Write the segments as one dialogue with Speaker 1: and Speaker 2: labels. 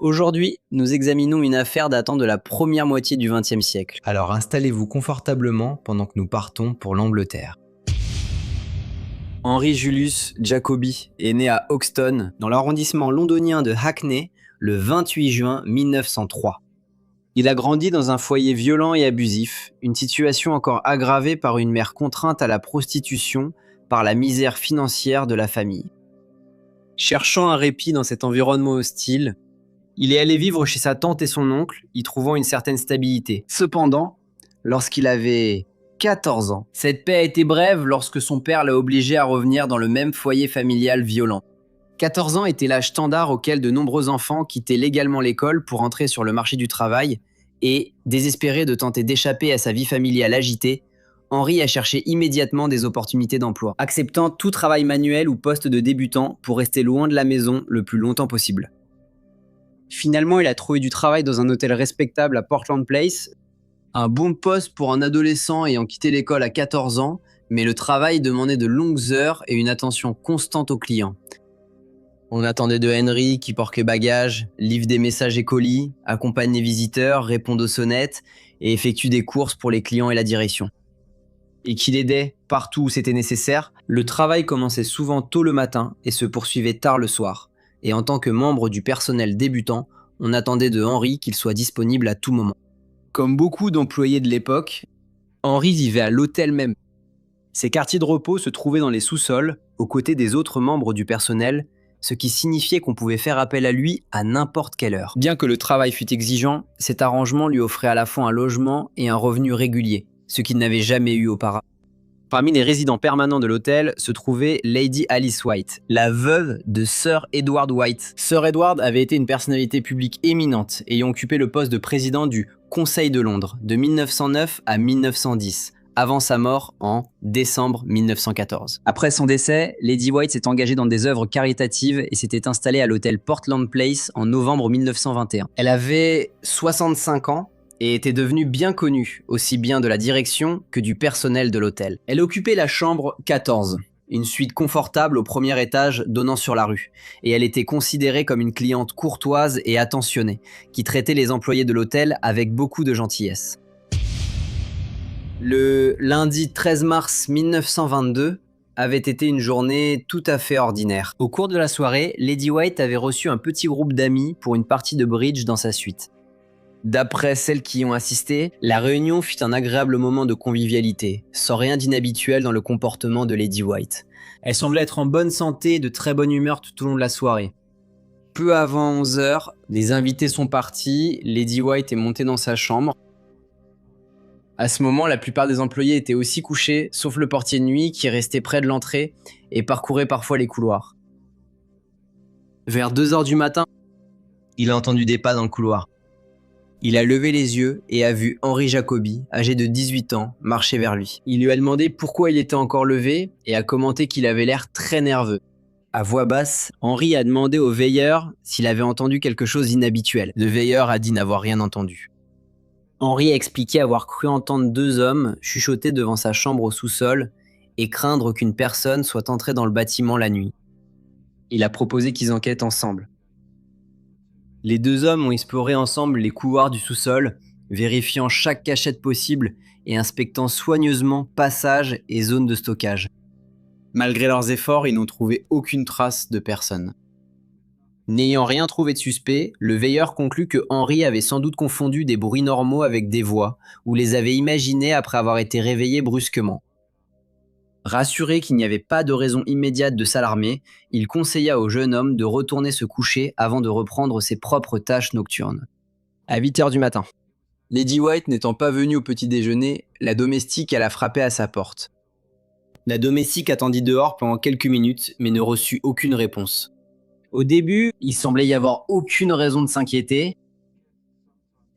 Speaker 1: Aujourd'hui, nous examinons une affaire datant de la première moitié du XXe siècle.
Speaker 2: Alors installez-vous confortablement pendant que nous partons pour l'Angleterre.
Speaker 1: Henry Julius Jacobi est né à Hoxton, dans l'arrondissement londonien de Hackney, le 28 juin 1903. Il a grandi dans un foyer violent et abusif, une situation encore aggravée par une mère contrainte à la prostitution par la misère financière de la famille. Cherchant un répit dans cet environnement hostile, il est allé vivre chez sa tante et son oncle, y trouvant une certaine stabilité. Cependant, lorsqu'il avait 14 ans, cette paix a été brève lorsque son père l'a obligé à revenir dans le même foyer familial violent. 14 ans était l'âge standard auquel de nombreux enfants quittaient légalement l'école pour entrer sur le marché du travail et, désespéré de tenter d'échapper à sa vie familiale agitée, Henry a cherché immédiatement des opportunités d'emploi, acceptant tout travail manuel ou poste de débutant pour rester loin de la maison le plus longtemps possible. Finalement, il a trouvé du travail dans un hôtel respectable à Portland Place, un bon poste pour un adolescent ayant quitté l'école à 14 ans, mais le travail demandait de longues heures et une attention constante aux clients. On attendait de Henry qui porte les bagages, livre des messages et colis, accompagne les visiteurs, réponde aux sonnettes et effectue des courses pour les clients et la direction. Et qu'il aidait partout où c'était nécessaire, le travail commençait souvent tôt le matin et se poursuivait tard le soir. Et en tant que membre du personnel débutant, on attendait de Henry qu'il soit disponible à tout moment. Comme beaucoup d'employés de l'époque, Henry vivait à l'hôtel même. Ses quartiers de repos se trouvaient dans les sous-sols, aux côtés des autres membres du personnel, ce qui signifiait qu'on pouvait faire appel à lui à n'importe quelle heure. Bien que le travail fût exigeant, cet arrangement lui offrait à la fois un logement et un revenu régulier, ce qu'il n'avait jamais eu auparavant. Parmi les résidents permanents de l'hôtel se trouvait Lady Alice White, la veuve de Sir Edward White. Sir Edward avait été une personnalité publique éminente, ayant occupé le poste de président du Conseil de Londres de 1909 à 1910, avant sa mort en décembre 1914. Après son décès, Lady White s'est engagée dans des œuvres caritatives et s'était installée à l'hôtel Portland Place en novembre 1921. Elle avait 65 ans et était devenue bien connue, aussi bien de la direction que du personnel de l'hôtel. Elle occupait la chambre 14, une suite confortable au premier étage donnant sur la rue, et elle était considérée comme une cliente courtoise et attentionnée, qui traitait les employés de l'hôtel avec beaucoup de gentillesse. Le lundi 13 mars 1922 avait été une journée tout à fait ordinaire. Au cours de la soirée, Lady White avait reçu un petit groupe d'amis pour une partie de bridge dans sa suite. D'après celles qui y ont assisté, la réunion fut un agréable moment de convivialité, sans rien d'inhabituel dans le comportement de Lady White. Elle semblait être en bonne santé et de très bonne humeur tout au long de la soirée. Peu avant 11 h, les invités sont partis, Lady White est montée dans sa chambre. À ce moment, la plupart des employés étaient aussi couchés, sauf le portier de nuit qui restait près de l'entrée et parcourait parfois les couloirs. Vers 2 h du matin, il a entendu des pas dans le couloir. Il a levé les yeux et a vu Henry Jacobi, âgé de 18 ans, marcher vers lui. Il lui a demandé pourquoi il était encore levé et a commenté qu'il avait l'air très nerveux. À voix basse, Henry a demandé au veilleur s'il avait entendu quelque chose d'inhabituel. Le veilleur a dit n'avoir rien entendu. Henry a expliqué avoir cru entendre 2 hommes chuchoter devant sa chambre au sous-sol et craindre qu'une personne soit entrée dans le bâtiment la nuit. Il a proposé qu'ils enquêtent ensemble. Les 2 hommes ont exploré ensemble les couloirs du sous-sol, vérifiant chaque cachette possible et inspectant soigneusement passages et zones de stockage. Malgré leurs efforts, ils n'ont trouvé aucune trace de personne. N'ayant rien trouvé de suspect, le veilleur conclut que Henry avait sans doute confondu des bruits normaux avec des voix, ou les avait imaginés après avoir été réveillé brusquement. Rassuré qu'il n'y avait pas de raison immédiate de s'alarmer, il conseilla au jeune homme de retourner se coucher avant de reprendre ses propres tâches nocturnes. À 8 h du matin. Lady White n'étant pas venue au petit déjeuner, la domestique alla frapper à sa porte. La domestique attendit dehors pendant quelques minutes, mais ne reçut aucune réponse. Au début, il semblait y avoir aucune raison de s'inquiéter.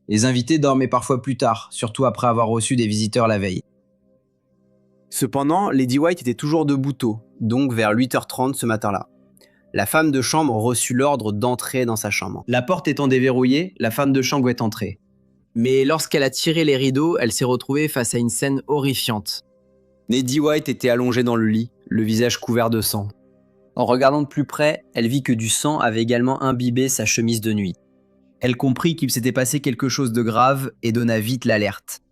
Speaker 1: Les invités dormaient parfois plus tard, surtout après avoir reçu des visiteurs la veille. Cependant, Lady White était toujours debout tôt, donc vers 8 h 30 ce matin-là. La femme de chambre reçut l'ordre d'entrer dans sa chambre. La porte étant déverrouillée, la femme de chambre est entrée. Mais lorsqu'elle a tiré les rideaux, elle s'est retrouvée face à une scène horrifiante. Lady White était allongée dans le lit, le visage couvert de sang. En regardant de plus près, elle vit que du sang avait également imbibé sa chemise de nuit. Elle comprit qu'il s'était passé quelque chose de grave et donna vite l'alerte.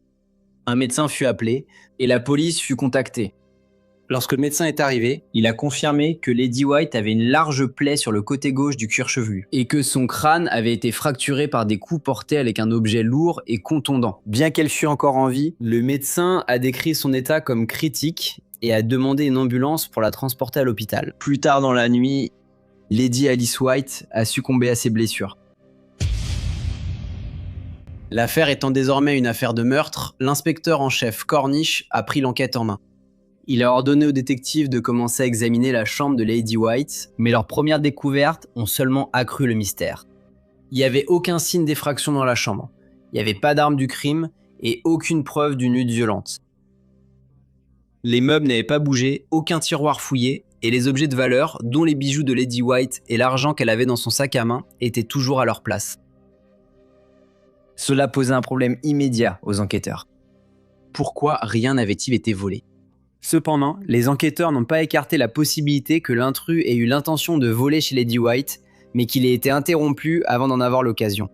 Speaker 1: Un médecin fut appelé et la police fut contactée. Lorsque le médecin est arrivé, il a confirmé que Lady White avait une large plaie sur le côté gauche du cuir chevelu et que son crâne avait été fracturé par des coups portés avec un objet lourd et contondant. Bien qu'elle fût encore en vie, le médecin a décrit son état comme critique et a demandé une ambulance pour la transporter à l'hôpital. Plus tard dans la nuit, Lady Alice White a succombé à ses blessures. L'affaire étant désormais une affaire de meurtre, l'inspecteur en chef Cornish a pris l'enquête en main. Il a ordonné aux détectives de commencer à examiner la chambre de Lady White, mais leurs premières découvertes ont seulement accru le mystère. Il n'y avait aucun signe d'effraction dans la chambre, il n'y avait pas d'arme du crime et aucune preuve d'une lutte violente. Les meubles n'avaient pas bougé, aucun tiroir fouillé, et les objets de valeur, dont les bijoux de Lady White et l'argent qu'elle avait dans son sac à main, étaient toujours à leur place. Cela posait un problème immédiat aux enquêteurs. Pourquoi rien n'avait-il été volé ? Cependant, les enquêteurs n'ont pas écarté la possibilité que l'intrus ait eu l'intention de voler chez Lady White, mais qu'il ait été interrompu avant d'en avoir l'occasion.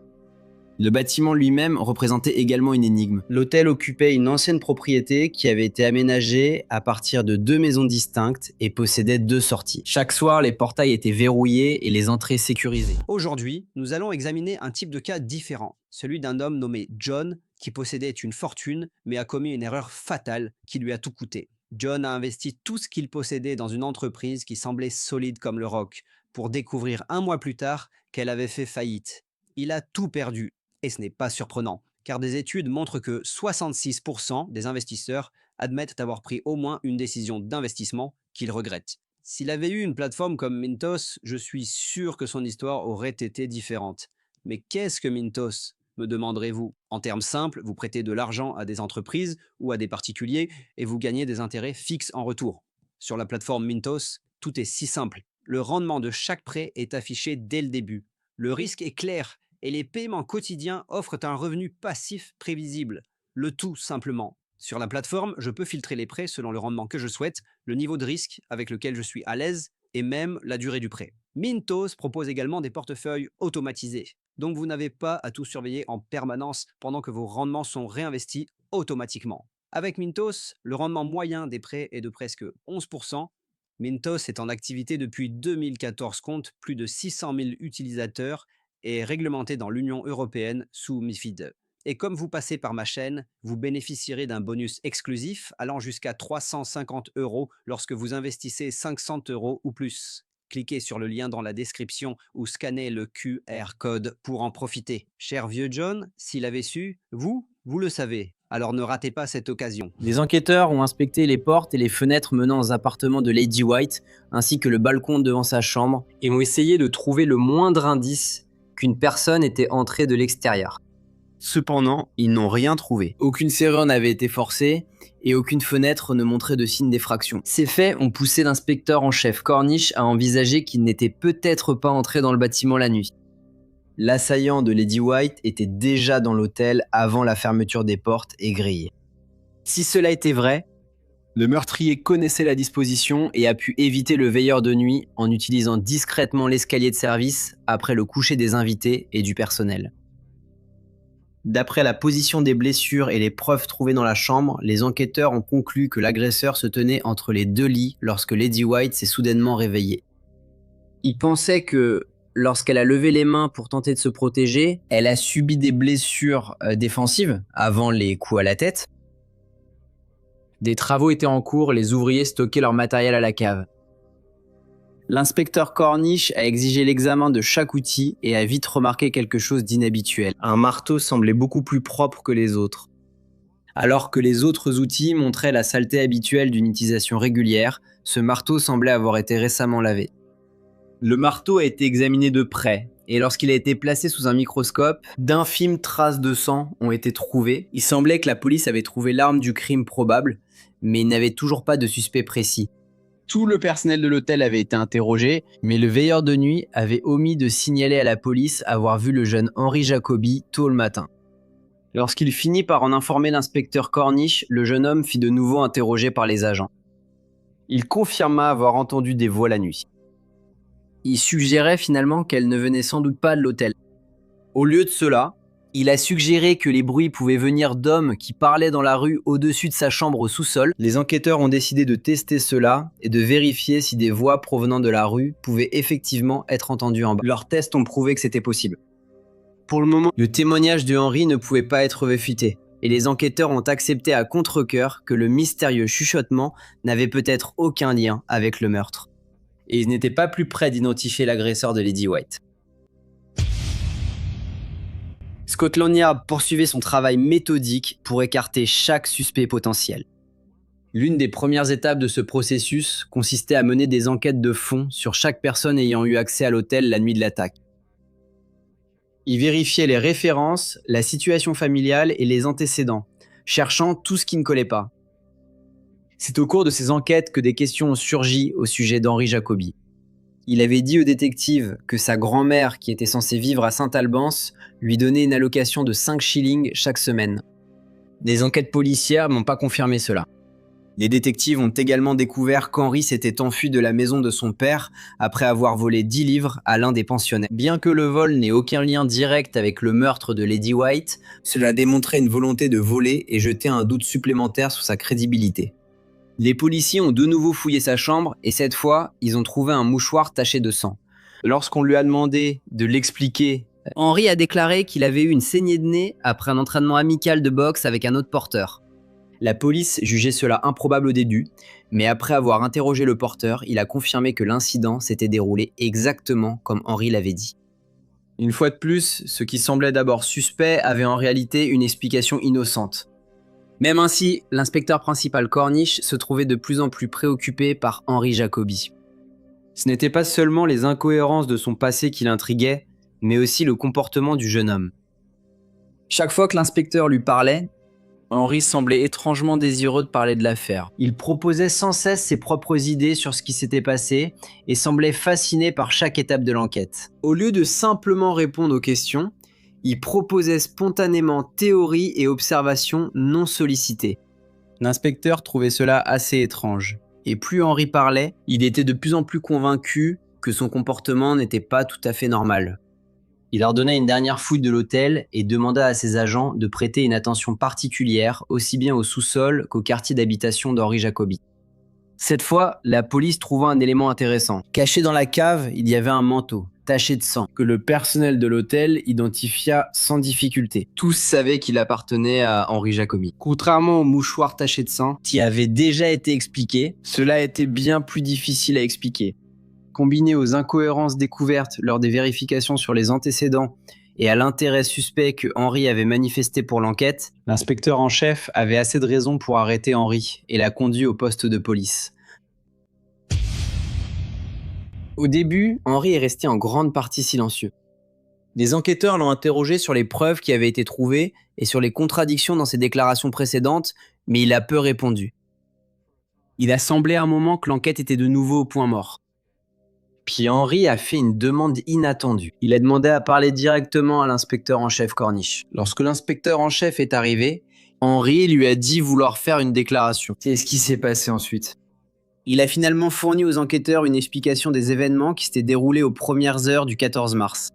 Speaker 1: Le bâtiment lui-même représentait également une énigme. L'hôtel occupait une ancienne propriété qui avait été aménagée à partir de 2 maisons distinctes et possédait 2 sorties. Chaque soir, les portails étaient verrouillés et les entrées sécurisées.
Speaker 3: Aujourd'hui, nous allons examiner un type de cas différent, celui d'un homme nommé John qui possédait une fortune mais a commis une erreur fatale qui lui a tout coûté. John a investi tout ce qu'il possédait dans une entreprise qui semblait solide comme le roc, pour découvrir 1 mois plus tard qu'elle avait fait faillite. Il a tout perdu, et ce n'est pas surprenant, car des études montrent que 66% des investisseurs admettent avoir pris au moins une décision d'investissement qu'ils regrettent. S'il avait eu une plateforme comme Mintos, je suis sûr que son histoire aurait été différente. Mais qu'est-ce que Mintos ? Me demanderez-vous. En termes simples, vous prêtez de l'argent à des entreprises ou à des particuliers et vous gagnez des intérêts fixes en retour. Sur la plateforme Mintos, tout est si simple. Le rendement de chaque prêt est affiché dès le début. Le risque est clair et les paiements quotidiens offrent un revenu passif prévisible. Le tout simplement. Sur la plateforme, je peux filtrer les prêts selon le rendement que je souhaite, le niveau de risque avec lequel je suis à l'aise et même la durée du prêt. Mintos propose également des portefeuilles automatisés. Donc vous n'avez pas à tout surveiller en permanence pendant que vos rendements sont réinvestis automatiquement. Avec Mintos, le rendement moyen des prêts est de presque 11%. Mintos est en activité depuis 2014, compte plus de 600 000 utilisateurs et est réglementé dans l'Union européenne sous MiFID. Et comme vous passez par ma chaîne, vous bénéficierez d'un bonus exclusif allant jusqu'à 350 € lorsque vous investissez 500 € ou plus. Cliquez sur le lien dans la description ou scannez le QR code pour en profiter. Cher vieux John, s'il avait su, vous le savez. Alors ne ratez pas cette occasion.
Speaker 1: Les enquêteurs ont inspecté les portes et les fenêtres menant aux appartements de Lady White, ainsi que le balcon devant sa chambre, et ont essayé de trouver le moindre indice qu'une personne était entrée de l'extérieur. Cependant, ils n'ont rien trouvé. Aucune serrure n'avait été forcée et aucune fenêtre ne montrait de signes d'effraction. Ces faits ont poussé l'inspecteur en chef Cornish à envisager qu'il n'était peut-être pas entré dans le bâtiment la nuit. L'assaillant de Lady White était déjà dans l'hôtel avant la fermeture des portes et grilles. Si cela était vrai, le meurtrier connaissait la disposition et a pu éviter le veilleur de nuit en utilisant discrètement l'escalier de service après le coucher des invités et du personnel. D'après la position des blessures et les preuves trouvées dans la chambre, les enquêteurs ont conclu que l'agresseur se tenait entre les 2 lits lorsque Lady White s'est soudainement réveillée. Ils pensaient que, lorsqu'elle a levé les mains pour tenter de se protéger, elle a subi des blessures défensives avant les coups à la tête. Des travaux étaient en cours, les ouvriers stockaient leur matériel à la cave. L'inspecteur Cornish a exigé l'examen de chaque outil et a vite remarqué quelque chose d'inhabituel. Un marteau semblait beaucoup plus propre que les autres. Alors que les autres outils montraient la saleté habituelle d'une utilisation régulière, ce marteau semblait avoir été récemment lavé. Le marteau a été examiné de près, et lorsqu'il a été placé sous un microscope, d'infimes traces de sang ont été trouvées. Il semblait que la police avait trouvé l'arme du crime probable, mais il n'avait toujours pas de suspect précis. Tout le personnel de l'hôtel avait été interrogé, mais le veilleur de nuit avait omis de signaler à la police avoir vu le jeune Henry Jacobi tôt le matin. Lorsqu'il finit par en informer l'inspecteur Cornish, le jeune homme fut de nouveau interrogé par les agents. Il confirma avoir entendu des voix la nuit. Il suggérait finalement qu'elle ne venait sans doute pas de l'hôtel. Au lieu de cela, il a suggéré que les bruits pouvaient venir d'hommes qui parlaient dans la rue au-dessus de sa chambre au sous-sol. Les enquêteurs ont décidé de tester cela et de vérifier si des voix provenant de la rue pouvaient effectivement être entendues en bas. Leurs tests ont prouvé que c'était possible. Pour le moment, le témoignage de Henry ne pouvait pas être réfuté, et les enquêteurs ont accepté à contre-cœur que le mystérieux chuchotement n'avait peut-être aucun lien avec le meurtre. Et ils n'étaient pas plus près d'identifier l'agresseur de Lady White. Scotland Yard poursuivait son travail méthodique pour écarter chaque suspect potentiel. L'une des premières étapes de ce processus consistait à mener des enquêtes de fond sur chaque personne ayant eu accès à l'hôtel la nuit de l'attaque. Ils vérifiaient les références, la situation familiale et les antécédents, cherchant tout ce qui ne collait pas. C'est au cours de ces enquêtes que des questions ont surgi au sujet d'Henry Jacoby. Il avait dit au détective que sa grand-mère, qui était censée vivre à Saint-Albans, lui donnait une allocation de 5 shillings chaque semaine. Des enquêtes policières n'ont pas confirmé cela. Les détectives ont également découvert qu'Henry s'était enfui de la maison de son père après avoir volé 10 livres à l'un des pensionnaires. Bien que le vol n'ait aucun lien direct avec le meurtre de Lady White, cela démontrait une volonté de voler et jetait un doute supplémentaire sur sa crédibilité. Les policiers ont de nouveau fouillé sa chambre et cette fois, ils ont trouvé un mouchoir taché de sang. Lorsqu'on lui a demandé de l'expliquer, Henry a déclaré qu'il avait eu une saignée de nez après un entraînement amical de boxe avec un autre porteur. La police jugeait cela improbable au début, mais après avoir interrogé le porteur, il a confirmé que l'incident s'était déroulé exactement comme Henry l'avait dit. Une fois de plus, ce qui semblait d'abord suspect avait en réalité une explication innocente. Même ainsi, l'inspecteur principal Cornish se trouvait de plus en plus préoccupé par Henry Jacoby. Ce n'était pas seulement les incohérences de son passé qui l'intriguaient, mais aussi le comportement du jeune homme. Chaque fois que l'inspecteur lui parlait, Henry semblait étrangement désireux de parler de l'affaire. Il proposait sans cesse ses propres idées sur ce qui s'était passé et semblait fasciné par chaque étape de l'enquête. Au lieu de simplement répondre aux questions, il proposait spontanément théories et observations non sollicitées. L'inspecteur trouvait cela assez étrange. Et plus Henry parlait, il était de plus en plus convaincu que son comportement n'était pas tout à fait normal. Il ordonna une dernière fouille de l'hôtel et demanda à ses agents de prêter une attention particulière aussi bien au sous-sol qu'au quartier d'habitation d'Henry Jacoby. Cette fois, la police trouva un élément intéressant. Caché dans la cave, il y avait un manteau, taché de sang, que le personnel de l'hôtel identifia sans difficulté. Tous savaient qu'il appartenait à Henry Jacoby. Contrairement au mouchoir taché de sang, qui avait déjà été expliqué, cela était bien plus difficile à expliquer. Combiné aux incohérences découvertes lors des vérifications sur les antécédents et à l'intérêt suspect que Henry avait manifesté pour l'enquête, l'inspecteur en chef avait assez de raisons pour arrêter Henry et l'a conduit au poste de police. Au début, Henry est resté en grande partie silencieux. Les enquêteurs l'ont interrogé sur les preuves qui avaient été trouvées et sur les contradictions dans ses déclarations précédentes, mais il a peu répondu. Il a semblé à un moment que l'enquête était de nouveau au point mort. Puis Henry a fait une demande inattendue. Il a demandé à parler directement à l'inspecteur en chef Cornish. Lorsque l'inspecteur en chef est arrivé, Henry lui a dit vouloir faire une déclaration. C'est ce qui s'est passé ensuite. Il a finalement fourni aux enquêteurs une explication des événements qui s'étaient déroulés aux premières heures du 14 mars.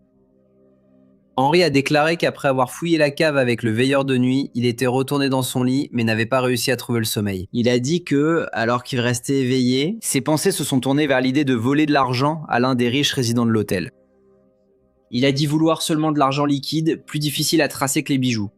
Speaker 1: Henry a déclaré qu'après avoir fouillé la cave avec le veilleur de nuit, il était retourné dans son lit mais n'avait pas réussi à trouver le sommeil. Il a dit que, alors qu'il restait éveillé, ses pensées se sont tournées vers l'idée de voler de l'argent à l'un des riches résidents de l'hôtel. Il a dit vouloir seulement de l'argent liquide, plus difficile à tracer que les bijoux.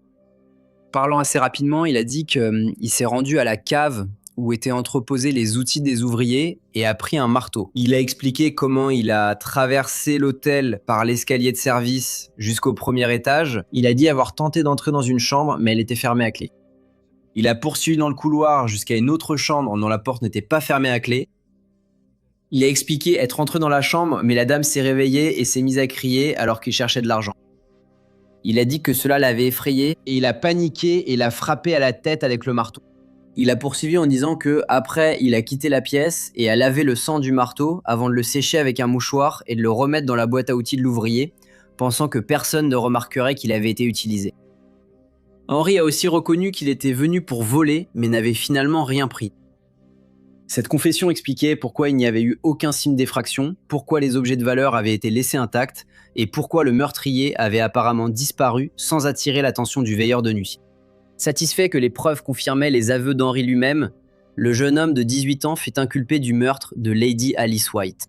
Speaker 1: Parlant assez rapidement, il a dit qu'il s'est rendu à la cave où étaient entreposés les outils des ouvriers et a pris un marteau. Il a expliqué comment il a traversé l'hôtel par l'escalier de service jusqu'au premier étage. Il a dit avoir tenté d'entrer dans une chambre, mais elle était fermée à clé. Il a poursuivi dans le couloir jusqu'à une autre chambre dont la porte n'était pas fermée à clé. Il a expliqué être entré dans la chambre, mais la dame s'est réveillée et s'est mise à crier alors qu'il cherchait de l'argent. Il a dit que cela l'avait effrayé et il a paniqué et l'a frappé à la tête avec le marteau. Il a poursuivi en disant que, après, il a quitté la pièce et a lavé le sang du marteau avant de le sécher avec un mouchoir et de le remettre dans la boîte à outils de l'ouvrier, pensant que personne ne remarquerait qu'il avait été utilisé. Henry a aussi reconnu qu'il était venu pour voler, mais n'avait finalement rien pris. Cette confession expliquait pourquoi il n'y avait eu aucun signe d'effraction, pourquoi les objets de valeur avaient été laissés intacts et pourquoi le meurtrier avait apparemment disparu sans attirer l'attention du veilleur de nuit. Satisfait que les preuves confirmaient les aveux d'Henry lui-même, le jeune homme de 18 ans fut inculpé du meurtre de Lady Alice White.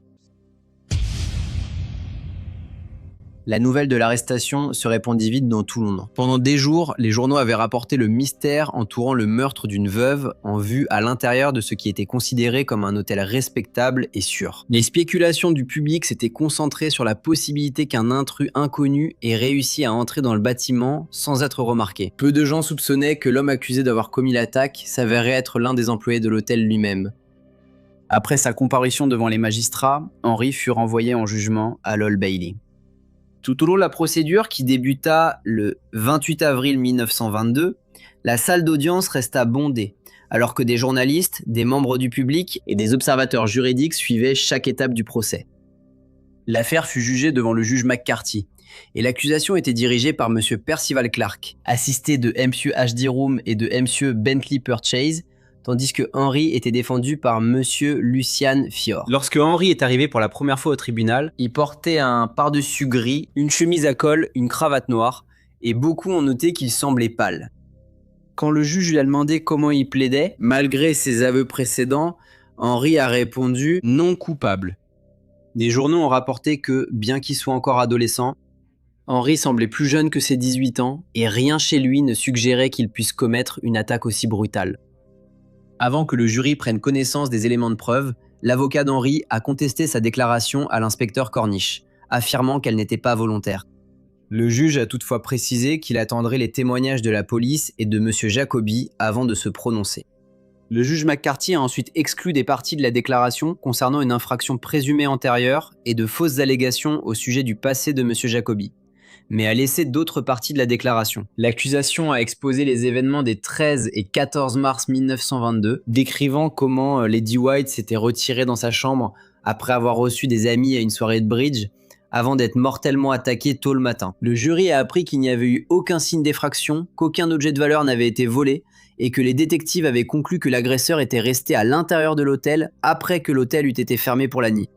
Speaker 1: La nouvelle de l'arrestation se répandit vite dans tout Londres. Pendant des jours, les journaux avaient rapporté le mystère entourant le meurtre d'une veuve en vue à l'intérieur de ce qui était considéré comme un hôtel respectable et sûr. Les spéculations du public s'étaient concentrées sur la possibilité qu'un intrus inconnu ait réussi à entrer dans le bâtiment sans être remarqué. Peu de gens soupçonnaient que l'homme accusé d'avoir commis l'attaque s'avérait être l'un des employés de l'hôtel lui-même. Après sa comparution devant les magistrats, Henry fut renvoyé en jugement à l'Old Bailey. Tout au long de la procédure, qui débuta le 28 avril 1922, la salle d'audience resta bondée, alors que des journalistes, des membres du public et des observateurs juridiques suivaient chaque étape du procès. L'affaire fut jugée devant le juge McCarthy, et l'accusation était dirigée par M. Percival Clark, assisté de M. H.D. Room et de M. Bentley Purchase, tandis que Henry était défendu par M. Lucian Fior. Lorsque Henry est arrivé pour la première fois au tribunal, il portait un pardessus gris, une chemise à col, une cravate noire, et beaucoup ont noté qu'il semblait pâle. Quand le juge lui a demandé comment il plaidait, malgré ses aveux précédents, Henry a répondu « non coupable ». Les journaux ont rapporté que, bien qu'il soit encore adolescent, Henry semblait plus jeune que ses 18 ans, et rien chez lui ne suggérait qu'il puisse commettre une attaque aussi brutale. Avant que le jury prenne connaissance des éléments de preuve, l'avocat d'Henry a contesté sa déclaration à l'inspecteur Cornish, affirmant qu'elle n'était pas volontaire. Le juge a toutefois précisé qu'il attendrait les témoignages de la police et de M. Jacobi avant de se prononcer. Le juge McCarthy a ensuite exclu des parties de la déclaration concernant une infraction présumée antérieure et de fausses allégations au sujet du passé de M. Jacobi, mais a laissé d'autres parties de la déclaration. L'accusation a exposé les événements des 13 et 14 mars 1922, décrivant comment Lady White s'était retirée dans sa chambre après avoir reçu des amis à une soirée de bridge, avant d'être mortellement attaquée tôt le matin. Le jury a appris qu'il n'y avait eu aucun signe d'effraction, qu'aucun objet de valeur n'avait été volé, et que les détectives avaient conclu que l'agresseur était resté à l'intérieur de l'hôtel après que l'hôtel eût été fermé pour la nuit.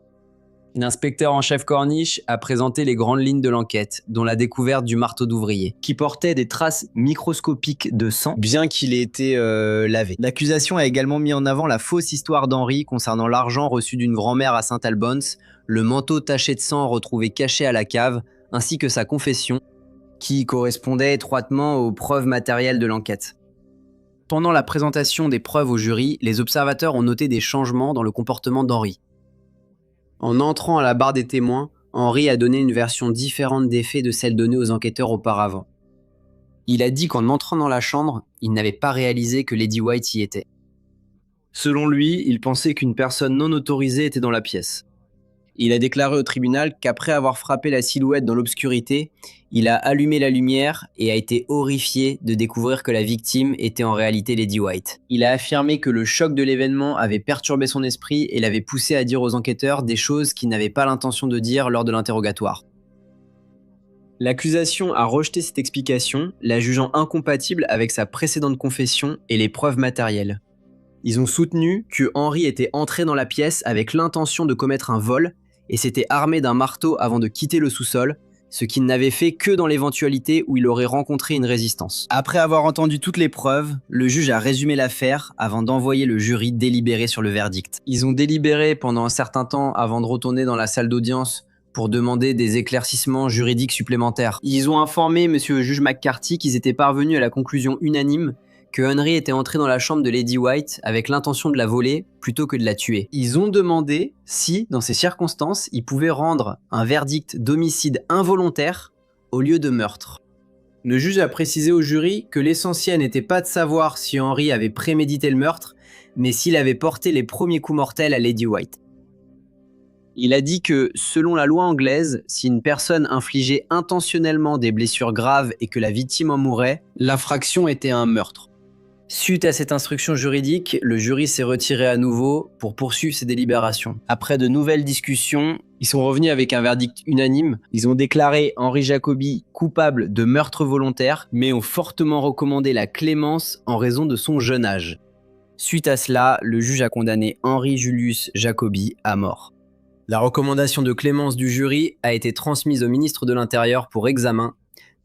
Speaker 1: L'inspecteur en chef Cornish a présenté les grandes lignes de l'enquête, dont la découverte du marteau d'ouvrier, qui portait des traces microscopiques de sang, bien qu'il ait été lavé. L'accusation a également mis en avant la fausse histoire d'Henry concernant l'argent reçu d'une grand-mère à St. Albans, le manteau taché de sang retrouvé caché à la cave, ainsi que sa confession, qui correspondait étroitement aux preuves matérielles de l'enquête. Pendant la présentation des preuves au jury, les observateurs ont noté des changements dans le comportement d'Henry. En entrant à la barre des témoins, Henry a donné une version différente des faits de celle donnée aux enquêteurs auparavant. Il a dit qu'en entrant dans la chambre, il n'avait pas réalisé que Lady White y était. Selon lui, il pensait qu'une personne non autorisée était dans la pièce. Il a déclaré au tribunal qu'après avoir frappé la silhouette dans l'obscurité, il a allumé la lumière et a été horrifié de découvrir que la victime était en réalité Lady White. Il a affirmé que le choc de l'événement avait perturbé son esprit et l'avait poussé à dire aux enquêteurs des choses qu'il n'avait pas l'intention de dire lors de l'interrogatoire. L'accusation a rejeté cette explication, la jugeant incompatible avec sa précédente confession et les preuves matérielles. Ils ont soutenu que Henry était entré dans la pièce avec l'intention de commettre un vol et s'était armé d'un marteau avant de quitter le sous-sol, ce qu'il n'avait fait que dans l'éventualité où il aurait rencontré une résistance. Après avoir entendu toutes les preuves, le juge a résumé l'affaire avant d'envoyer le jury délibérer sur le verdict. Ils ont délibéré pendant un certain temps avant de retourner dans la salle d'audience pour demander des éclaircissements juridiques supplémentaires. Ils ont informé monsieur le juge McCarthy qu'ils étaient parvenus à la conclusion unanime que Henry était entré dans la chambre de Lady White avec l'intention de la voler plutôt que de la tuer. Ils ont demandé si, dans ces circonstances, ils pouvaient rendre un verdict d'homicide involontaire au lieu de meurtre. Le juge a précisé au jury que l'essentiel n'était pas de savoir si Henry avait prémédité le meurtre, mais s'il avait porté les premiers coups mortels à Lady White. Il a dit que, selon la loi anglaise, si une personne infligeait intentionnellement des blessures graves et que la victime en mourait, l'infraction était un meurtre. Suite à cette instruction juridique, le jury s'est retiré à nouveau pour poursuivre ses délibérations. Après de nouvelles discussions, ils sont revenus avec un verdict unanime. Ils ont déclaré Henry Jacobi coupable de meurtre volontaire, mais ont fortement recommandé la clémence en raison de son jeune âge. Suite à cela, le juge a condamné Henri Julius Jacobi à mort. La recommandation de clémence du jury a été transmise au ministre de l'Intérieur pour examen,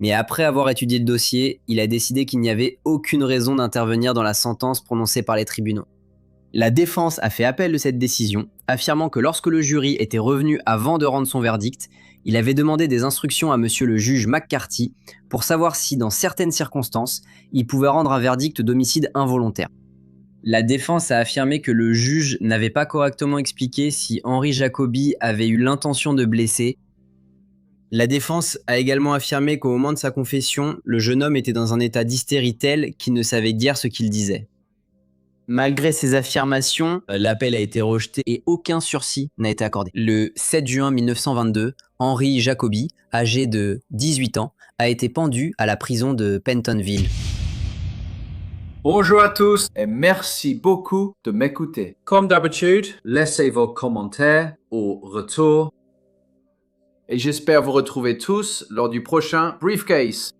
Speaker 1: mais après avoir étudié le dossier, il a décidé qu'il n'y avait aucune raison d'intervenir dans la sentence prononcée par les tribunaux. La défense a fait appel de cette décision, affirmant que lorsque le jury était revenu avant de rendre son verdict, il avait demandé des instructions à monsieur le juge McCarthy pour savoir si, dans certaines circonstances, il pouvait rendre un verdict d'homicide involontaire. La défense a affirmé que le juge n'avait pas correctement expliqué si Henri Jacobi avait eu l'intention de blesser. La défense a également affirmé qu'au moment de sa confession, le jeune homme était dans un état d'hystérie tel qu'il ne savait guère ce qu'il disait. Malgré ces affirmations, l'appel a été rejeté et aucun sursis n'a été accordé. Le 7 juin 1922, Henri Jacobi, âgé de 18 ans, a été pendu à la prison de Pentonville.
Speaker 4: Bonjour à tous et merci beaucoup de m'écouter. Comme d'habitude, laissez vos commentaires au retour. Et j'espère vous retrouver tous lors du prochain Briefcase.